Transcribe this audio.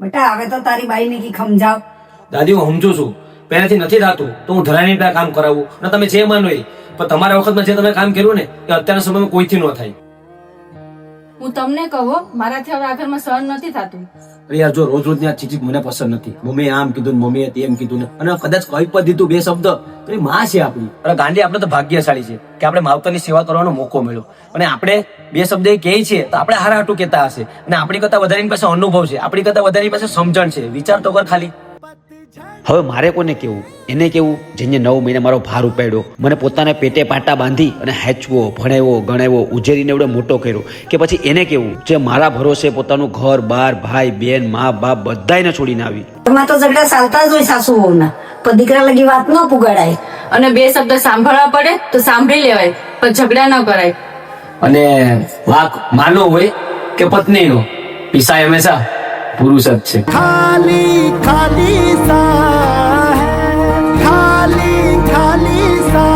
બેટા હવે તો તારી બાઈ ને કી સમજાવ. દાદી હું સમજુ છું, પહેલેથી નથી થતું તો હું ધરાની ત્યાં કામ કરાવું અને તમે જે માનો એ, પણ તમારા વખતમાં જે તમે કામ કર્યું ને એ અત્યારના સમયમાં કોઈથી ન થાય. હું તમને કહો, મારાથી હવે આ ઘરમાં સહન નથી થતું. અરે યાર જો રોજ રોજની આ ચીચી મને પસંદ નથી. મમ્મીએ આમ કીધું ને મમ્મીએ તેમ કીધું ને, અને કદાચ કઈ પણ દીધું બે શબ્દ તો એ માં છે આપણી. અને ગાંડી આપણે તો ભાગ્યશાળી છે કે આપણે માવતરની સેવા કરવાનો મોકો મળ્યો, અને આપણે બે શબ્દ એ કહે છે તો આપણે હારા હાટું કહેતા હશે, અને આપણી કરતા વધારેની પાસે અનુભવ છે, આપણી કરતા વધારેની પાસે સમજણ છે. વિચાર તો કર ખાલી. હવે મારે કોને કેવું? એને કેવું જેને 9 મહિના મારો ભાર ઉપાડ્યો, મને પોતાને પેટે પાટા બાંધી અને હેચવો, ભણાવ્યો, ગણાવ્યો, ઉજેરીને એવડો મોટો કર્યો, કે પછી એને કેવું જે મારા ભરોસે પોતાનું ઘર બાર, ભાઈ બહેન, મા બાપ બધાને છોડીને આવી. એમાં તો ઝઘડા ચાલતા જ હોય સાસુ વહુના, પણ દીકરા લગી વાત ન પુગાડાય. અને બે શબ્દ સાંભળવા પડે તો સાંભળી લેવાય, પણ ઝઘડા ન કરાય. અને વાક માનો હોય કે પત્નીનો, પીસાય હંમેશા પુરુષ જ છે. ખાલી ખાલી સા